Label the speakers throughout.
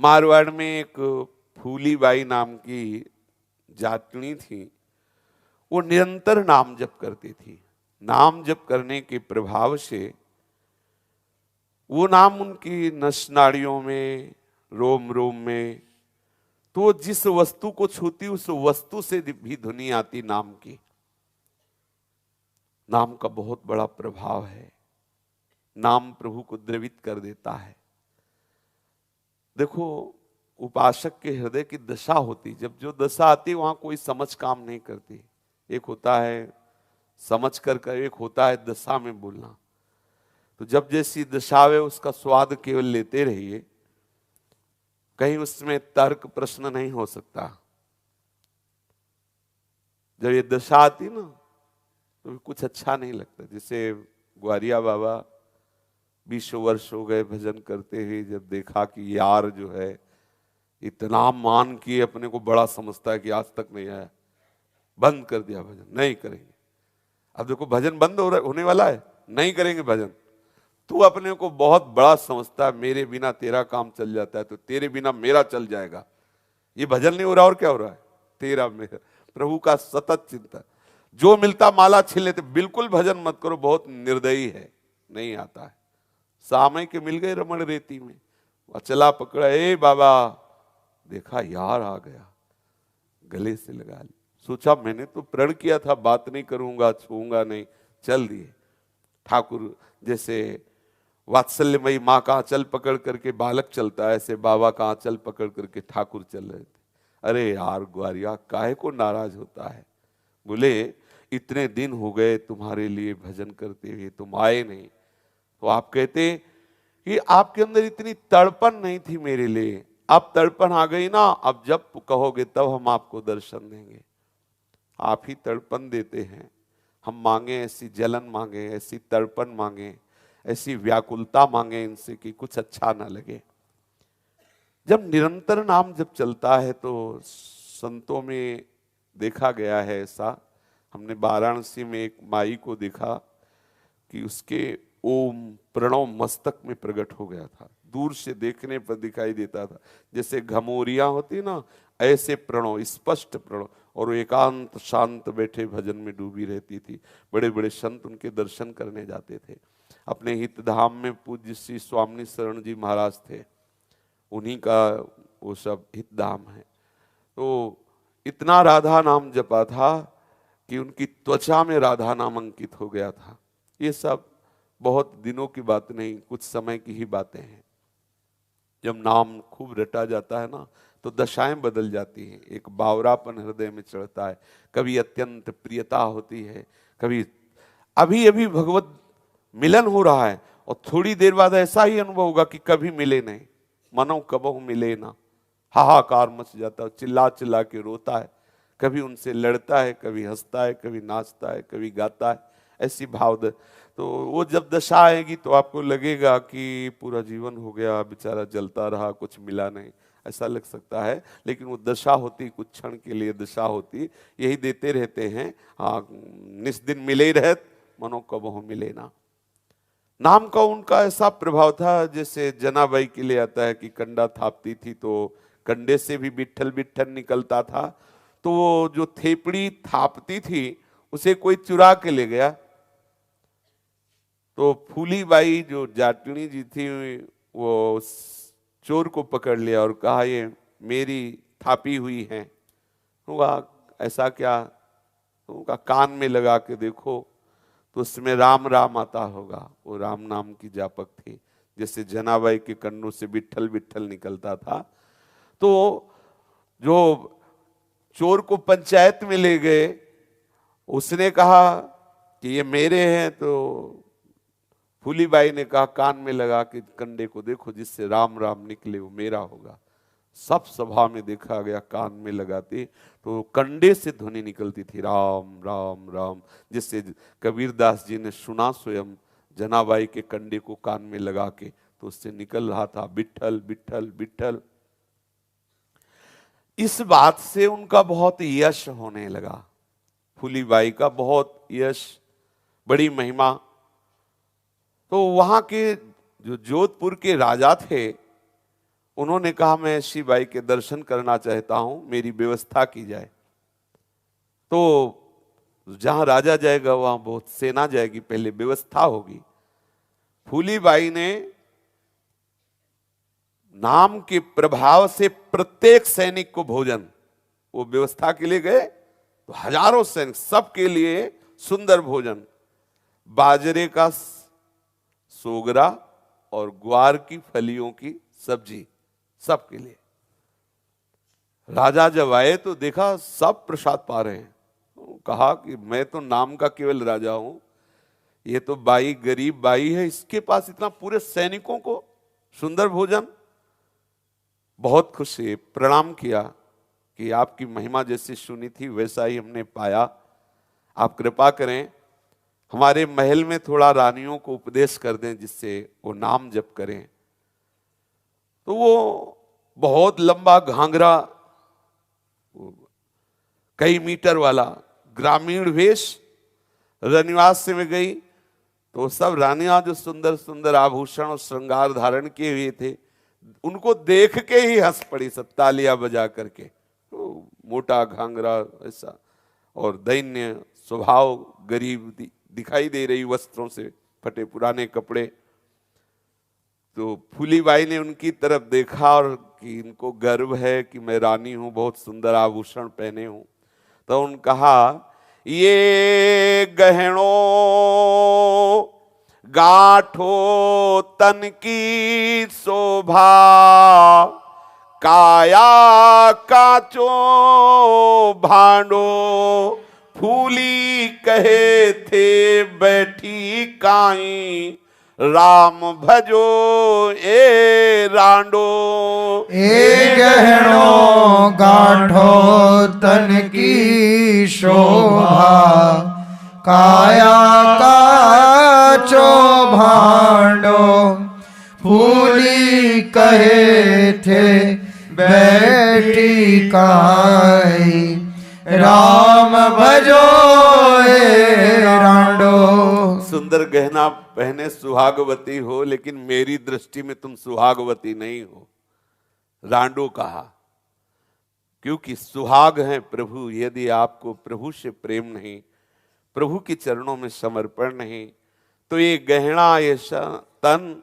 Speaker 1: मारवाड़ में एक फूलीबाई नाम की जाटनी थी। वो निरंतर नाम जप करती थी। नाम जप करने के प्रभाव से वो नाम उनकी नस नाड़ियों में, रोम रोम में, तो जिस वस्तु को छूती उस वस्तु से भी ध्वनि आती नाम की। नाम का बहुत बड़ा प्रभाव है। नाम प्रभु को द्रवित कर देता है। देखो, उपासक के हृदय की दशा होती, जब जो दशा आती वहां कोई समझ काम नहीं करती। एक होता है समझ कर, एक होता है दशा में बोलना। तो जब जैसी दशा है उसका स्वाद केवल लेते रहिए, कहीं उसमें तर्क प्रश्न नहीं हो सकता। जब ये दशा आती ना तो कुछ अच्छा नहीं लगता। जैसे ग्वारिया बाबा 20 वर्ष हो गए भजन करते हुए, जब देखा कि यार जो है इतना मान किए अपने को बड़ा समझता है कि आज तक नहीं आया, बंद कर दिया भजन, नहीं करेंगे। अब देखो भजन बंद होने वाला है, नहीं करेंगे भजन। तू अपने को बहुत बड़ा समझता है, मेरे बिना तेरा काम चल जाता है तो तेरे बिना मेरा चल जाएगा। ये भजन नहीं हो रहा और क्या हो रहा है? तेरा मेरा, प्रभु का सतत चिंतन। जो मिलता माला छीन लेते। बिल्कुल भजन मत करो, बहुत निर्दयी है, नहीं आता है। सामय के मिल गए रमण रेती में, चला पकड़ा, ए बाबा, देखा यार आ गया, गले से लगा ली। सोचा मैंने तो प्रण किया था बात नहीं करूंगा, छूंगा नहीं, चल दिए। ठाकुर जैसे वात्सल्यमयी माँ का आंचल पकड़ करके बालक चलता है, ऐसे बाबा का आंचल पकड़ करके ठाकुर चल रहे थे। अरे यार ग्वारिया, काहे को नाराज होता है? बोले इतने दिन हो गए तुम्हारे लिए भजन करते हुए, तुम आए नहीं। तो आप कहते कि आपके अंदर इतनी तड़पन नहीं थी मेरे लिए, अब तड़पन आ गई ना, अब जब कहोगे तब हम आपको दर्शन देंगे। आप ही तड़पन देते हैं। हम मांगे ऐसी जलन मांगे, ऐसी तड़पन मांगे, ऐसी व्याकुलता मांगे इनसे कि कुछ अच्छा ना लगे। जब निरंतर नाम जब चलता है तो संतों में देखा गया है ऐसा। हमने वाराणसी में एक माई को देखा कि उसके ओम प्रणव मस्तक में प्रकट हो गया था। दूर से देखने पर दिखाई देता था जैसे घमोरियां होती ना, ऐसे प्रणव, स्पष्ट प्रणव। और वो एकांत शांत बैठे भजन में डूबी रहती थी। बड़े बड़े संत उनके दर्शन करने जाते थे। अपने हित धाम में पूज्य श्री स्वामी शरण जी महाराज थे, उन्हीं का वो सब हित धाम है। तो इतना राधा नाम जपा था कि उनकी त्वचा में राधा नाम अंकित हो गया था। ये सब बहुत दिनों की बात नहीं, कुछ समय की ही बातें हैं। जब नाम खूब रटा जाता है ना तो दशाएं बदल जाती हैं। एक बावरापन हृदय में चढ़ता है, कभी अत्यंत प्रियता होती है, कभी अभी अभी भगवत मिलन हो रहा है और थोड़ी देर बाद ऐसा ही अनुभव होगा कि कभी मिले नहीं, मनो कबहू मिले ना। हाहाकार मच जाता है, चिल्ला चिल्ला के रोता है, कभी उनसे लड़ता है, कभी हंसता है, कभी नाचता है, कभी गाता है, ऐसी भाव। तो वो जब दशा आएगी तो आपको लगेगा कि पूरा जीवन हो गया, बेचारा जलता रहा, कुछ मिला नहीं, ऐसा लग सकता है। लेकिन वो दशा होती, कुछ क्षण के लिए दशा होती, यही देते रहते हैं। हाँ, निस्दिन मिले ही रहत, मनो कबहू मिले ना। नाम का उनका ऐसा प्रभाव था, जैसे जनाबाई के लिए आता है कि कंडा थापती थी तो कंडे से भी बिट्ठल बिट्ठल निकलता था। तो वो जो थेपड़ी थापती थी उसे कोई चुरा के ले गया। तो फूलीबाई जो जाटनी जी थी वो चोर को पकड़ लिया और कहा ये मेरी थापी हुई है। तो कहा ऐसा क्या? तो कहा कान में लगा के देखो तो उसमें राम राम आता होगा। वो राम नाम की जापक थी, जैसे जनाबाई के कन्नों से बिट्ठल बिट्ठल निकलता था। तो जो चोर को पंचायत में ले गए, उसने कहा कि ये मेरे हैं। तो फूलीबाई ने कहा कान में लगा के कंडे को देखो, जिससे राम राम निकले वो मेरा होगा। सब सभा में देखा गया, कान में लगाते तो कंडे से ध्वनि निकलती थी राम राम राम, जिससे कबीरदास जी ने सुना स्वयं जनाबाई के कंडे को कान में लगा के, तो उससे निकल रहा था बिट्ठल बिट्ठल बिट्ठल। इस बात से उनका बहुत यश होने लगा, फूलीबाई का बहुत यश, बड़ी महिमा। तो वहां के जो जोधपुर के राजा थे उन्होंने कहा मैं ऐसी बाई के दर्शन करना चाहता हूं, मेरी व्यवस्था की जाए। तो जहां राजा जाएगा वहां बहुत सेना जाएगी, पहले व्यवस्था होगी। फूलीबाई ने नाम के प्रभाव से प्रत्येक सैनिक को भोजन, वो व्यवस्था के लिए गए तो हजारों सैनिक, सबके लिए सुंदर भोजन, बाजरे का सोगरा और ग्वार की फलियों की सब्जी, सबके लिए। राजा जब आए तो देखा सब प्रसाद पा रहे हैं। तो कहा कि मैं तो नाम का केवल राजा हूं, ये तो बाई गरीब बाई है, इसके पास इतना पूरे सैनिकों को सुंदर भोजन। बहुत खुश हुए, प्रणाम किया कि आपकी महिमा जैसी सुनी थी वैसा ही हमने पाया, आप कृपा करें हमारे महल में थोड़ा रानियों को उपदेश कर दें जिससे वो नाम जप करें। तो वो बहुत लंबा घाघरा, कई मीटर वाला ग्रामीण वेश रनिवास से में गई, तो सब रानियां जो सुंदर सुंदर आभूषण और श्रृंगार धारण किए हुए थे, उनको देख के ही हंस पड़ी सब तालियां बजा करके। तो मोटा घाघरा ऐसा और दैन्य स्वभाव, गरीब दिखाई दे रही, वस्त्रों से फटे पुराने कपड़े। तो फूलीबाई ने उनकी तरफ देखा और कि इनको गर्व है कि मैं रानी हूं, बहुत सुंदर आभूषण पहने हूं। तो उन्होंने कहा ये गहनों गाठो तन की शोभा, काया काचो भांडो, फूली कहे थे बैठी काई, राम भजो ए रांडो।
Speaker 2: ए गहनों गांठो तन की शोभा, काया काचो भांडो, फूली कहे थे बैठी काई, राम भजो ए रांडो।
Speaker 1: सुंदर गहना पहने सुहागवती हो, लेकिन मेरी दृष्टि में तुम सुहागवती नहीं हो, रांडो कहा। क्योंकि सुहाग हैं प्रभु, यदि आपको प्रभु से प्रेम नहीं, प्रभु के चरणों में समर्पण नहीं, तो ये गहना, ये तन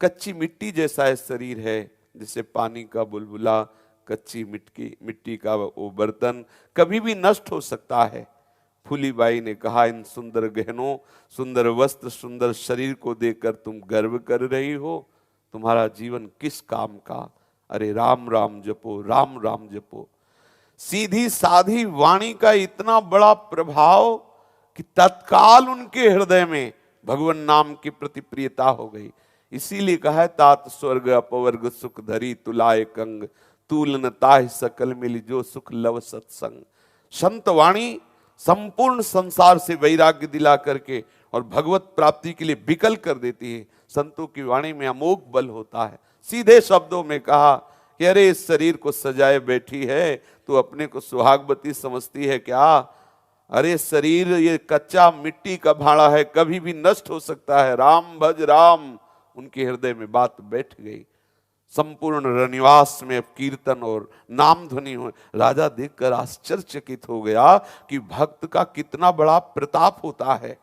Speaker 1: कच्ची मिट्टी जैसा है शरीर है, जैसे पानी का बुलबुला, कच्ची मिट्टी का वो बर्तन कभी भी नष्ट हो सकता है। फूलीबाई ने कहा इन सुंदर गहनों, सुंदर वस्त्र, सुंदर शरीर को देखकर तुम गर्व कर रही हो, तुम्हारा जीवन किस काम का? अरे राम राम जपो, राम राम जपो। सीधी साधी वाणी का इतना बड़ा प्रभाव कि तत्काल उनके हृदय में भगवान नाम की प्रति प्रियता हो गई। इसीलिए कहा है तात स्वर्ग अपवर्ग सुख धरी तुलाए कंग, तूलन ताहि सकल मिली जो सुख लव सत्संग। संत वाणी संपूर्ण संसार से वैराग्य दिला करके और भगवत प्राप्ति के लिए विकल कर देती है। संतों की वाणी में अमोघ बल होता है। सीधे शब्दों में कहा कि अरे इस शरीर को सजाए बैठी है, तो अपने को सुहागवती समझती है क्या? अरे शरीर ये कच्चा मिट्टी का भाड़ा है, कभी भी नष्ट हो सकता है। राम भज राम, उनके हृदय में बात बैठ गई। संपूर्ण रनिवास में कीर्तन और नाम ध्वनि हो। राजा देखकर आश्चर्यचकित हो गया कि भक्त का कितना बड़ा प्रताप होता है।